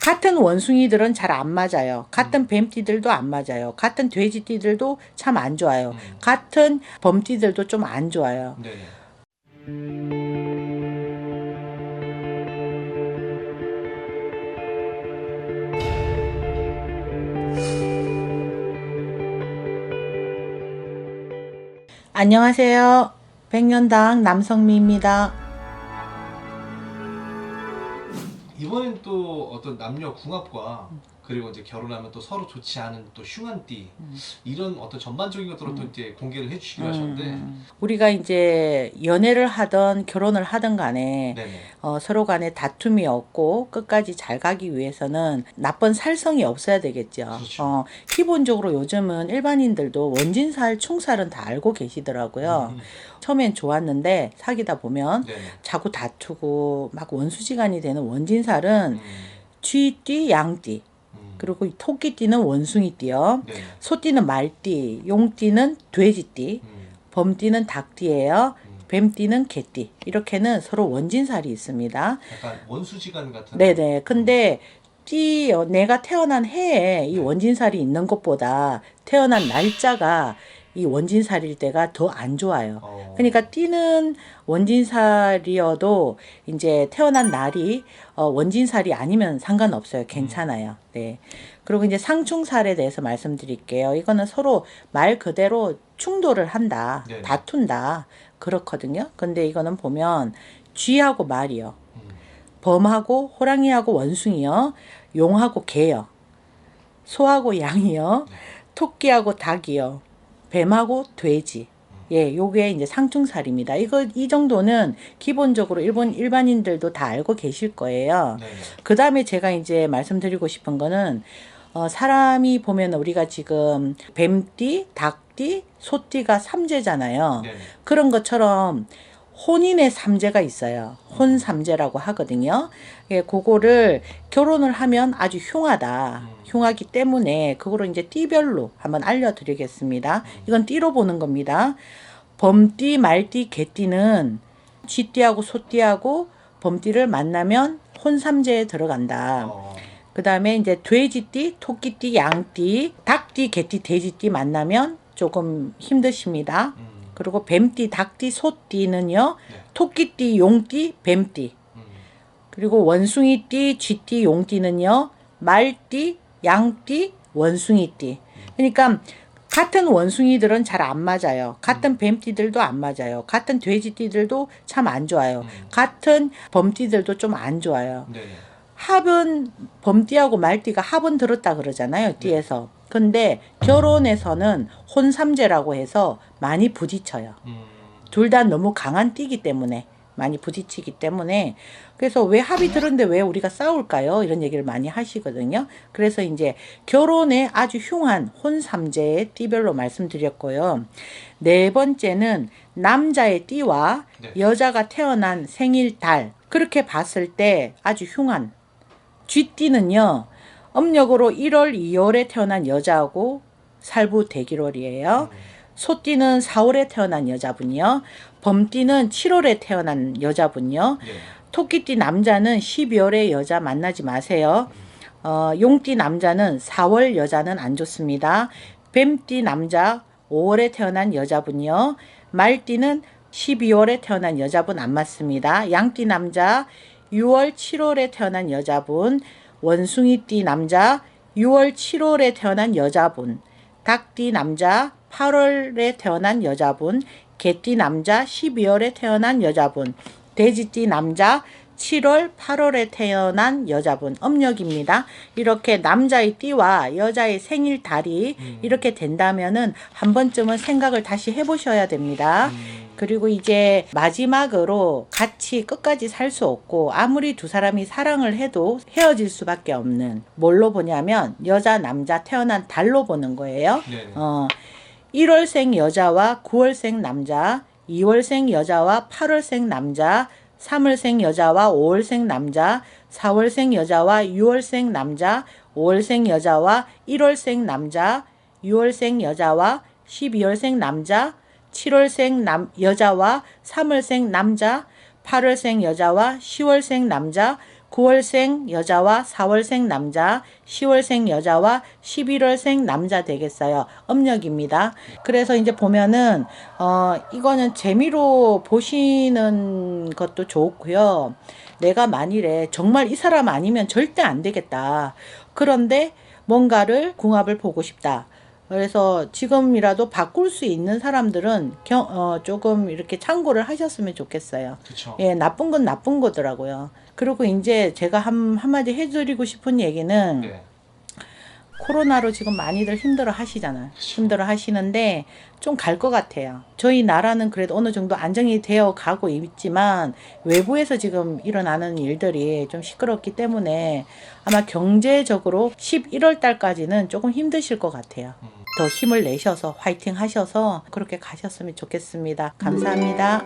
같은 원숭이들은 잘 안 맞아요. 같은 뱀띠들도 안 맞아요. 같은 돼지띠들도 참 안 좋아요. 같은 범띠들도 좀 안 좋아요. 네네. 안녕하세요. 백년당 남성미입니다. 이번엔 또 어떤 남녀 궁합과 그리고 이제 결혼하면 또 서로 좋지 않은 또 흉한띠 이런 어떤 전반적인 것들을 또 이제 공개를 해주시기로 하셨는데 우리가 이제 연애를 하든 결혼을 하든 간에 네네. 서로 간에 다툼이 없고 끝까지 잘 가기 위해서는 나쁜 살성이 없어야 되겠죠. 그렇죠. 기본적으로 요즘은 일반인들도 원진살, 충살은 다 알고 계시더라고요. 처음엔 좋았는데 사귀다 보면 네네. 자꾸 다투고 막 원수지간이 되는 원진살은 쥐띠, 양띠, 그리고 이 토끼띠는 원숭이띠요. 네네. 소띠는 말띠, 용띠는 돼지띠, 범띠는 닭띠예요. 뱀띠는 개띠. 이렇게는 서로 원진살이 있습니다. 약간 원수지간 같은. 네네. 근데 내가 태어난 해에 이 네. 원진살이 있는 것보다 태어난 날짜가 이 원진살일 때가 더 안 좋아요. 그러니까 띠는 원진살이어도 이제 태어난 날이 원진살이 아니면 상관없어요. 괜찮아요. 네. 그리고 이제 상충살에 대해서 말씀드릴게요. 이거는 서로 말 그대로 충돌을 한다. 네네. 다툰다. 그렇거든요. 근데 이거는 보면 쥐하고 말이요. 음. 범하고 호랑이하고 원숭이요. 용하고 개요. 소하고 양이요. 토끼하고 닭이요. 뱀하고 돼지. 예, 요게 이제 상충살입니다. 이 정도는 기본적으로 일반인들도 다 알고 계실 거예요. 네네. 그 다음에 제가 이제 말씀드리고 싶은 거는, 사람이 보면 우리가 지금 뱀띠, 닭띠, 소띠가 삼재잖아요. 네네. 그런 것처럼 혼인의 삼재가 있어요. 혼삼재라고 하거든요. 예, 그거를 결혼을 하면 아주 흉하다. 흉하기 때문에 그거를 이제 띠별로 한번 알려드리겠습니다. 이건 띠로 보는 겁니다. 범띠, 말띠, 개띠는 쥐띠하고 소띠하고 범띠를 만나면 혼삼재에 들어간다. 그 다음에 이제 돼지띠, 토끼띠, 양띠, 닭띠, 개띠, 돼지띠 만나면 조금 힘드십니다. 그리고 뱀띠, 닭띠, 소띠는요, 네. 토끼띠, 용띠, 뱀띠. 그리고 원숭이띠, 쥐띠, 용띠는요, 말띠, 양띠, 원숭이띠. 그러니까 같은 원숭이들은 잘 안 맞아요. 같은 뱀띠들도 안 맞아요. 같은 돼지띠들도 참 안 좋아요. 같은 범띠들도 좀 안 좋아요. 네네. 합은 범띠하고 말띠가 합은 들었다 그러잖아요. 띠에서. 근데 결혼에서는 혼삼재라고 해서 많이 부딪혀요. 둘 다 너무 강한 띠기 때문에 많이 부딪히기 때문에 그래서 왜 합이 들었는데 왜 우리가 싸울까요? 이런 얘기를 많이 하시거든요. 그래서 이제 결혼에 아주 흉한 혼삼재의 띠별로 말씀드렸고요. 네 번째는 남자의 띠와 네. 여자가 태어난 생일 달 그렇게 봤을 때 아주 흉한 쥐띠는요. âm 력으로 1월, 2월에 태어난 여자하고 살부 대기월이에요. 소띠는 4월에 태어난 여자분이요. 범띠는 7월에 태어난 여자분이요. 네. 토끼띠 남자는 12월에 여자 만나지 마세요. 용띠 남자는 4월 여자는 안 좋습니다. 뱀띠 남자 5월에 태어난 여자분이요. 말띠는 12월에 태어난 여자분 안 맞습니다. 양띠 남자 6월, 7월에 태어난 여자분, 원숭이띠 남자 6월, 7월에 태어난 여자분, 닭띠 남자 8월에 태어난 여자분, 개띠 남자 12월에 태어난 여자분, 돼지띠 남자 7월, 8월에 태어난 여자분, âm 력입니다. 이렇게 남자의 띠와 여자의 생일 달이 이렇게 된다면은 한 번쯤은 생각을 다시 해보셔야 됩니다. 그리고 이제 마지막으로 같이 끝까지 살 수 없고 아무리 두 사람이 사랑을 해도 헤어질 수밖에 없는 뭘로 보냐면 여자 남자 태어난 달로 보는 거예요. 네네. 1월생 여자와 9월생 남자, 2월생 여자와 8월생 남자, 3월생 여자와 5월생 남자, 4월생 여자와 6월생 남자, 5월생 여자와 1월생 남자, 6월생 여자와 12월생 남자, 7월생 여자와 3월생 남자, 8월생 여자와 10월생 남자, 9월생 여자와 4월생 남자, 10월생 여자와 11월생 남자 되겠어요. âm 역입니다. 그래서 이제 보면은 이거는 재미로 보시는 것도 좋고요. 내가 만일에 정말 이 사람 아니면 절대 안 되겠다. 그런데 뭔가를 궁합을 보고 싶다. 그래서 지금이라도 바꿀 수 있는 사람들은 조금 이렇게 참고를 하셨으면 좋겠어요. 그쵸. 예, 나쁜 건 나쁜 거더라고요. 그리고 이제 제가 한마디 해드리고 싶은 얘기는 네. 코로나로 지금 많이들 힘들어 하시잖아요. 그쵸. 힘들어 하시는데 좀 갈 것 같아요. 저희 나라는 그래도 어느 정도 안정이 되어 가고 있지만 외부에서 지금 일어나는 일들이 좀 시끄럽기 때문에 아마 경제적으로 11월 달까지는 조금 힘드실 것 같아요. 더 힘을 내셔서 화이팅 하셔서 그렇게 가셨으면 좋겠습니다. 감사합니다.